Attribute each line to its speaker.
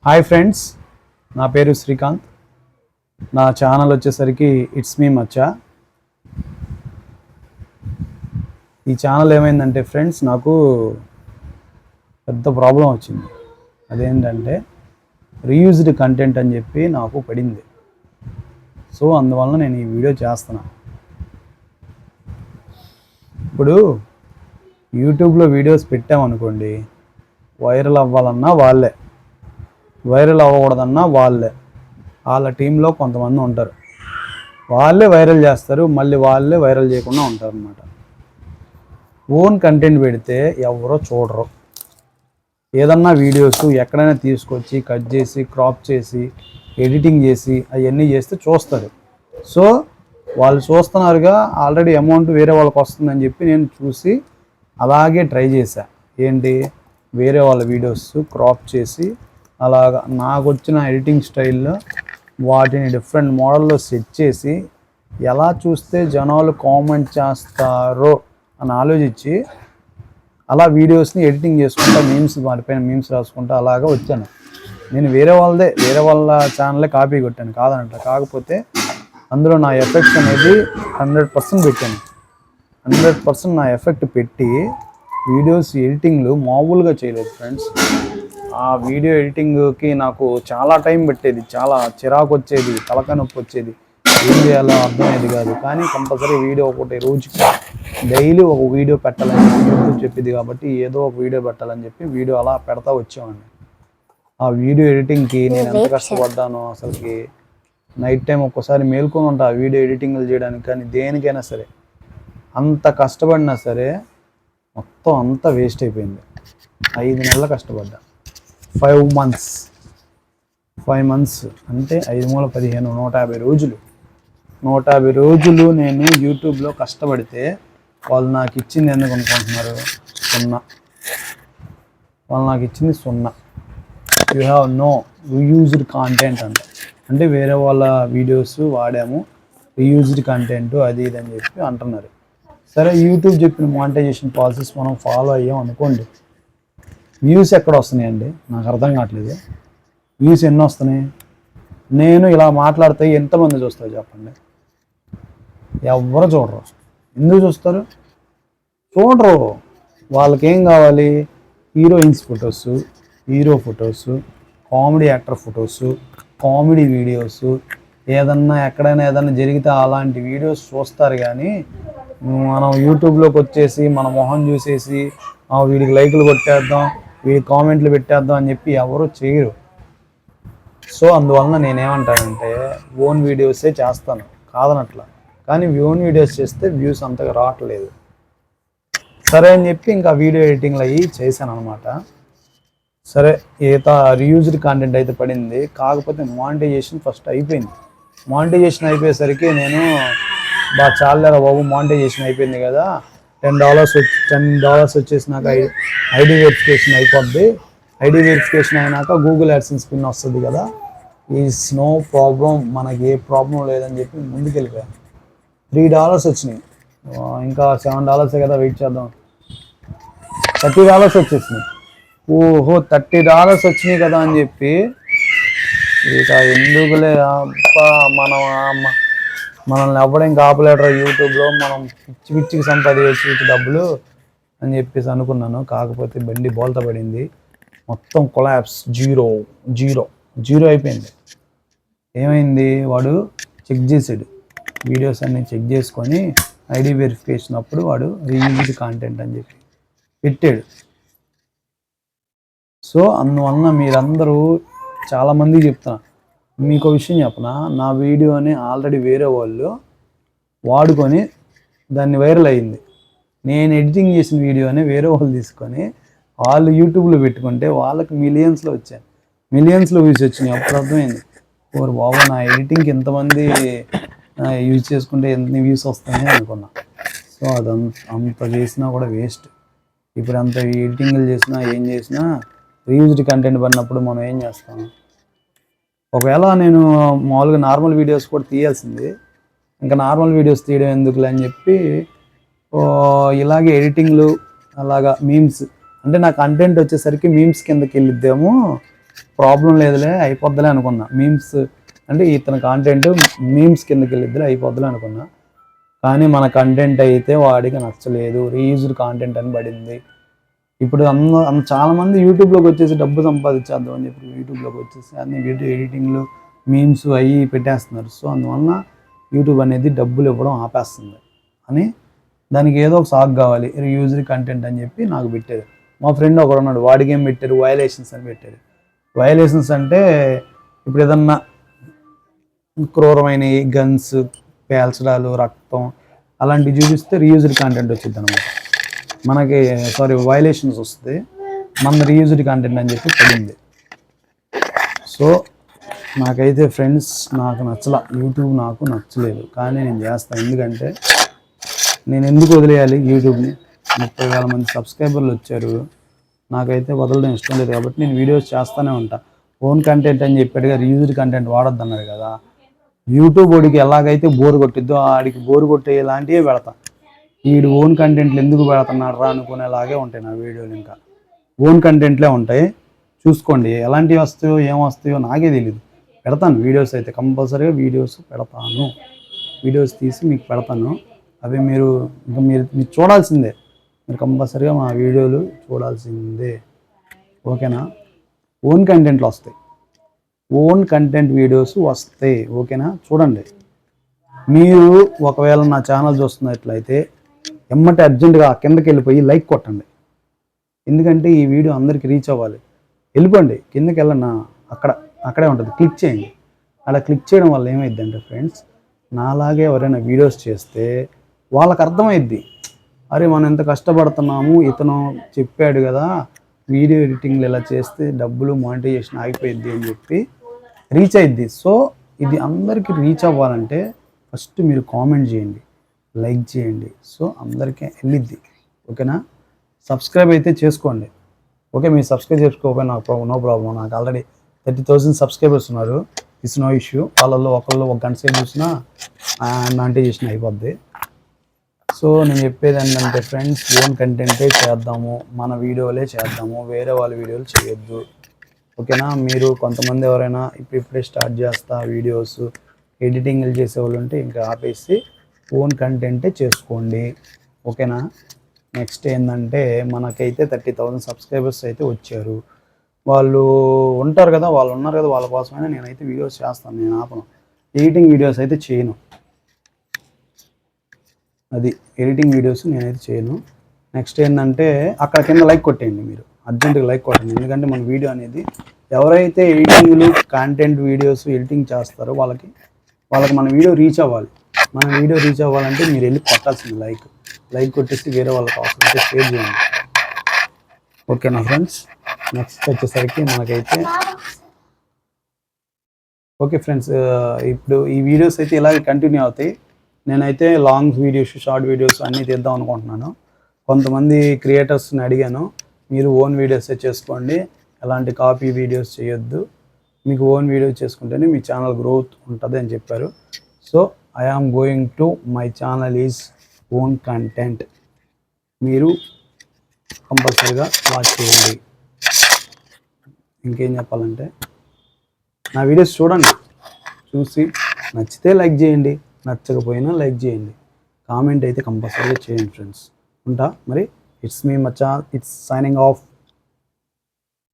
Speaker 1: Hi friends, నా పేరు శ్రీకాంత్. నా ఛానల్ వచ్చేసరికి ఇట్స్ మీ మచ్చా. ఈ ఛానల్ ఏమైందంటే ఫ్రెండ్స్, నాకు పెద్ద ప్రాబ్లం వచ్చింది. అదేంటంటే రీయూజ్డ్ కంటెంట్ అని చెప్పి నాకు పడింది. సో అందువలన నేను ఈ వీడియో చేస్తున్నా. ఇప్పుడు యూట్యూబ్లో వీడియోస్ పెట్టామనుకోండి, వైరల్ అవ్వాలన్నా వాళ్ళే, వైరల్ అవ్వకూడదన్నా వాళ్ళే. వాళ్ళ టీంలో కొంతమంది ఉంటారు, వాళ్ళే వైరల్ చేస్తారు, మళ్ళీ వాళ్ళే వైరల్ చేయకుండా ఉంటారు అన్నమాట. ఓన్ కంటెంట్ పెడితే ఎవరో చూడరు. ఏదన్నా వీడియోస్ ఎక్కడైనా తీసుకొచ్చి కట్ చేసి క్రాప్ చేసి ఎడిటింగ్ చేసి అవన్నీ చేస్తే చూస్తారు. సో వాళ్ళు చూస్తున్నారుగా, ఆల్రెడీ అమౌంట్ వేరే వాళ్ళకి వస్తుందని చెప్పి నేను చూసి అలాగే ట్రై చేశా. ఏంటి, వేరే వాళ్ళ వీడియోస్ క్రాప్ చేసి అలాగా నాకు వచ్చిన ఎడిటింగ్ స్టైల్లో వాటిని డిఫరెంట్ మోడల్లో సెట్ చేసి ఎలా చూస్తే జనాలు కామెంట్ చేస్తారో అని ఆలోచించి అలా వీడియోస్ని ఎడిటింగ్ చేసుకుంటా, వాటిపైన మీమ్స్ రాసుకుంటా అలాగా వచ్చాను. నేను వేరే వాళ్ళ ఛానల్లే కాపీ కొట్టాను కాదనట్ల. కాకపోతే అందులో నా ఎఫెక్ట్స్ అనేది 100% పెట్టాను. 100% నా ఎఫెక్ట్ పెట్టి వీడియోస్ ఎడిటింగ్లు మామూలుగా చేయలేదు ఫ్రెండ్స్. ఆ వీడియో ఎడిటింగ్కి నాకు చాలా టైం పెట్టేది, చాలా చిరాకు వచ్చేది, తలకాయ నొప్పి వచ్చేది, ఏం చేయాలో అర్థమయ్యేది కాదు. కానీ కంపల్సరీ వీడియో ఒకటి రోజుకి డైలీ ఒక వీడియో పెట్టాలని యూట్యూబ్ చెప్పింది కాబట్టి ఏదో ఒక వీడియో పెట్టాలని చెప్పి వీడియో అలా పెడతా వచ్చేవాడిని. ఆ వీడియో ఎడిటింగ్కి నేను ఎంత కష్టపడ్డానో అసలుకి. నైట్ టైం ఒక్కోసారి మేల్కొని ఉంటా ఆ వీడియో ఎడిటింగ్లు చేయడానికి. కానీ దేనికైనా సరే అంత కష్టపడినా సరే మొత్తం అంతా వేస్ట్ అయిపోయింది. 5 నెలలు కష్టపడ్డా. 5 మంత్స్ అంటే 5 మూల 15, 150 రోజులు. 150 రోజులు నేను యూట్యూబ్లో కష్టపడితే వాళ్ళు నాకు ఇచ్చింది ఎందుకు అనుకుంటున్నారు? 0. వాళ్ళు నాకు ఇచ్చింది 0. You have no reused content అంటే వేరే వాళ్ళ వీడియోస్ వాడాము, రీయూజ్డ్ కంటెంట్ అది ఇది అని చెప్పి అంటున్నారు. సరే, యూట్యూబ్ చెప్పిన మానిటైజేషన్ పాలసీస్ మనం ఫాలో అయ్యాం అనుకోండి, వ్యూస్ ఎక్కడ వస్తున్నాయండి? నాకు అర్థం కావట్లేదు. వ్యూస్ ఎన్ని వస్తున్నాయి? నేను ఇలా మాట్లాడితే ఎంతమంది చూస్తారు చెప్పండి? ఎవరు చూడరు. ఎందుకు చూస్తారు? చూడరు. వాళ్ళకేం కావాలి? Heroines photos, hero photos, comedy actor photos, comedy videos, ఏదన్నా ఎక్కడైనా ఏదన్నా జరిగితే అలాంటి వీడియోస్ చూస్తారు. కానీ మనం యూట్యూబ్లోకి వచ్చేసి మన మొహం చూసేసి వీడికి లైకులు కొట్టేద్దాం, వీడికి కామెంట్లు పెట్టేద్దాం అని చెప్పి ఎవరు చేయరు. సో అందువలన నేనేమంటానంటే ఓన్ వీడియోసే చేస్తాను కాదనట్లా. కానీ ఓన్ వీడియోస్ చేస్తే వ్యూస్ అంతగా రావట్లేదు. సరే అని చెప్పి ఇంకా వీడియో ఎడిటింగ్లు అయ్యి చేశాను అనమాట. సరే, రీయూజ్డ్ కంటెంట్ అయితే పడింది. కాకపోతే మానిటైజేషన్ ఫస్ట్ అయిపోయింది. మానిటైజేషన్ అయిపోయేసరికి నేను చాలేరా బాబు, మానిటైజేషన్ అయిపోయింది కదా, $10 వచ్చేసినాక ఐడి వెరిఫికేషన్ అయిపోద్ది. ఐడి వెరిఫికేషన్ అయినాక గూగుల్ యాడ్సెన్స్ పిన్ వస్తుంది కదా, ఈజ్ నో ప్రాబ్లం, మనకి ఏ ప్రాబ్లం లేదని చెప్పి ముందుకు వెళ్ళిపోయాను. $3 వచ్చినాయి. ఇంకా $7 కదా, వెయిట్ చేద్దాం. $30 వచ్చేసినాయి. ఓహో, $30 వచ్చినాయి కదా అని చెప్పి ఇక ఎందుకులే అబ్బా, మనల్ని ఎవ్వడం ఆపలేడరా యూట్యూబ్లో, మనం పిచ్చికి సంపాదించు డబ్బులు అని చెప్పేసి అనుకున్నాను. కాకపోతే బండి బోల్తా పడింది. మొత్తం కొలాప్స్, జీరో అయిపోయింది. ఏమైంది? వాడు చెక్ చేసాడు, వీడియోస్ అన్నీ చెక్ చేసుకొని ఐడి వెరిఫికేషన్ అప్పుడు వాడు రీయూజ్డ్ కాంటెంట్ అని చెప్పి పెట్టాడు. సో అందువలన మీరందరూ చాలామంది చెప్తున్నా, మీకు విషయం చెప్పనా, నా వీడియోని ఆల్రెడీ వేరే వాళ్ళు వాడుకొని దాన్ని వైరల్ అయింది. నేను ఎడిటింగ్ చేసిన వీడియోని వేరే వాళ్ళు తీసుకొని వాళ్ళు యూట్యూబ్లో పెట్టుకుంటే వాళ్ళకి మిలియన్స్లో వచ్చాయి, మిలియన్స్లో వ్యూస్ వచ్చినాయి. అప్పుడు అర్థమైంది, ఓరు బాబు, నా ఎడిటింగ్కి ఎంతమంది యూజ్ చేసుకుంటే ఎంత వ్యూస్ వస్తాయని అనుకున్నా. సో అంత చేసినా కూడా వేస్ట్. ఇప్పుడు అంత ఎడిటింగ్లు చేసినా ఏం చేసినా రీయూజ్డ్ కంటెంట్ పడినప్పుడు మనం ఏం చేస్తాం? ఒకవేళ నేను మామూలుగా నార్మల్ వీడియోస్ కూడా తీయాల్సింది, ఇంకా నార్మల్ వీడియోస్ తీయడం ఎందుకులే అని చెప్పి ఇలాగే ఎడిటింగ్లు అలాగా మీమ్స్, అంటే నా కంటెంట్ వచ్చేసరికి మీమ్స్ కిందకి వెళ్ళిద్దేమో, ప్రాబ్లం లేదులే అయిపోద్దిలే అనుకున్నా. మీమ్స్ అంటే ఇతని కాంటెంట్ మీమ్స్ కిందకి వెళ్ళిద్దిలే అయిపోద్దిలే అనుకున్నా. కానీ మన కంటెంట్ అయితే వాడికి నచ్చలేదు, రీయూజ్డ్ కాంటెంట్ అని పడింది. ఇప్పుడు చాలామంది యూట్యూబ్లోకి వచ్చేసి డబ్బు సంపాదించేద్దాం అని చెప్పి యూట్యూబ్లోకి వచ్చేసి అన్ని వీడియో ఎడిటింగ్లు మీమ్స్ అవి పెట్టేస్తున్నారు. సో అందువలన యూట్యూబ్ అనేది డబ్బులు ఇవ్వడం ఆపేస్తుంది అని దానికి ఏదో ఒక సాగు కావాలి, రీయూజ్డ్ కంటెంట్ అని చెప్పి నాకు పెట్టారు. మా ఫ్రెండ్ ఒకడు ఉన్నాడు, వాడికి ఏం పెట్టారు, వయలేషన్స్ అని పెట్టారు. వయలేషన్స్ అంటే ఇప్పుడు ఏదన్నా క్రూరమైన గన్స్ పేల్చడాలు, రక్తం అలాంటివి చూపిస్తే రీయూజ్డ్ కంటెంట్ వచ్చింది అనమాట. మనకి వయలేషన్స్ వస్తుంది, మన రీయూజ్డ్ కంటెంట్ అని చెప్పి పడింది. సో నాకైతే ఫ్రెండ్స్ నాకు నచ్చల, యూట్యూబ్ నాకు నచ్చలేదు. కానీ నేను చేస్తాను, ఎందుకంటే నేను ఎందుకు వదిలేయాలి యూట్యూబ్ని? 30,000 మంది సబ్స్క్రైబర్లు వచ్చారు, నాకైతే వదలడం ఇష్టం లేదు. కాబట్టి నేను వీడియోస్ చేస్తూనే ఉంటా. ఓన్ కంటెంట్ అని చెప్పాడుగా, రీయూజ్డ్ కంటెంట్ వాడొద్దు అన్నారు కదా. యూట్యూబ్ వాడికి ఎలాగైతే బోర్ కొట్టిద్దో ఆడికి బోర్ కొట్టే ఇలాంటివే పెడతా. వీడు ఓన్ కంటెంట్లు ఎందుకు పెడుతున్నాడు రా అనుకునేలాగే ఉంటాయి నా వీడియోలు. ఇంకా ఓన్ కంటెంట్లే ఉంటాయి, చూసుకోండి. ఎలాంటివి వస్తాయో ఏం వస్తాయో నాకే తెలియదు. పెడతాను వీడియోస్, అయితే కంపల్సరీగా వీడియోస్ పెడతాను. వీడియోస్ తీసి మీకు పెడతాను. అవి మీరు చూడాల్సిందే, మీరు కంపల్సరీగా మా వీడియోలు చూడాల్సిందే. ఓకేనా? ఓన్ కంటెంట్లు వస్తాయి, ఓన్ కంటెంట్ వీడియోస్ వస్తాయి. ఓకేనా? చూడండి. మీరు ఒకవేళ నా ఛానల్ చూస్తున్నట్లయితే ఎమ్మటే అర్జెంటుగా కిందకి వెళ్ళిపోయి లైక్ కొట్టండి. ఎందుకంటే ఈ వీడియో అందరికీ రీచ్ అవ్వాలి. వెళ్ళిపోండి కిందకి వెళ్ళండి, అక్కడే ఉంటుంది, క్లిక్ చేయండి. అలా క్లిక్ చేయడం వల్ల ఏమైందంటే ఫ్రెండ్స్, నాలాగే ఎవరైనా వీడియోస్ చేస్తే వాళ్ళకి అర్థమైద్ది, అరే మనం ఎంత కష్టపడుతున్నాము, ఇతను చెప్పాడు కదా వీడియో ఎడిటింగ్లు ఇలా చేస్తే డబ్బులు మానిటైజేషన్ ఆగిపోయిద్ది అని చెప్పి రీచ్ అయిద్ది. సో ఇది అందరికీ రీచ్ అవ్వాలంటే ఫస్ట్ మీరు కామెంట్ చేయండి, లైక్ చేయండి. సో అందరికీ వెళ్ళిద్ది. ఓకేనా? సబ్స్క్రైబ్ అయితే చేసుకోండి. ఓకే, మీరు సబ్స్క్రైబ్ చేసుకోకపోయినా నాకు నో ప్రాబ్లం. నాకు ఆల్రెడీ 30,000 సబ్స్క్రైబర్స్ ఉన్నారు. It's no issue. వాళ్ళల్లో ఒకళ్ళు ఒక గంట సేపు చూసినా మానిటైజేషన్ అయిపోద్ది. సో నేను చెప్పేది ఏంటంటే ఫ్రెండ్స్, ఓన్ కంటెంటే చేద్దాము, మన వీడియోలే చేద్దాము, వేరే వాళ్ళ వీడియోలు చేయొద్దు. ఓకేనా? మీరు కొంతమంది ఎవరైనా ఇప్పుడే స్టార్ట్ చేస్తా వీడియోస్ ఎడిటింగ్లు చేసేవాళ్ళు ఉంటే ఇంకా ఆపేసి ఓన్ కంటెంటే చేసుకోండి. ఓకేనా? నెక్స్ట్ ఏంటంటే మనకైతే 30,000 సబ్స్క్రైబర్స్ అయితే వచ్చారు. వాళ్ళు ఉంటారు కదా, వాళ్ళ కోసమైనా నేనైతే వీడియోస్ చేస్తాను. నేను ఆపను, ఎడిటింగ్ వీడియోస్ అయితే చేయను. అది ఎడిటింగ్ వీడియోస్ నేనైతే చేయను. నెక్స్ట్ ఏంటంటే అక్కడ కింద లైక్ కొట్టేయండి, మీరు అర్జెంటుగా లైక్ కొట్టండి. ఎందుకంటే మన వీడియో అనేది ఎవరైతే ఎడిటింగ్లు కంటెంట్ వీడియోస్ ఎడిటింగ్ చేస్తారో వాళ్ళకి మన వీడియో రీచ్ అవ్వాలి. మన వీడియో రీచ్ అవ్వాలంటే మీరు వెళ్ళి కొట్టాల్సింది లైక్ కొట్టేసి వేరే వాళ్ళకి అవసరం అయితే షేర్ చేయండి. ఓకేనా ఫ్రెండ్స్? నెక్స్ట్ వచ్చేసరికి మనకైతే ఓకే ఫ్రెండ్స్, ఇప్పుడు ఈ వీడియోస్ అయితే ఇలాగే కంటిన్యూ అవుతాయి. నేనైతే లాంగ్ వీడియోస్, షార్ట్ వీడియోస్ అన్నీ తీద్దాం అనుకుంటున్నాను. కొంతమంది క్రియేటర్స్ని అడిగాను, మీరు ఓన్ వీడియోసే చేసుకోండి, ఎలాంటి కాపీ వీడియోస్ చేయొద్దు, మీకు ఓన్ వీడియోస్ చేసుకుంటేనే మీ ఛానల్ గ్రోత్ ఉంటుంది అని చెప్పారు. So I am going to my channel is own content. మీరు కంపల్సరీగా వాచ్ చేయండి. ఇంకేం చెప్పాలంటే నా వీడియోస్ చూడండి, చూసి నచ్చితే లైక్ చేయండి, నచ్చకపోయినా లైక్ చేయండి, కామెంట్ అయితే కంపల్సరీగా చేయండి ఫ్రెండ్స్. ఉంటా మరి. It's me Maccha, it's signing off.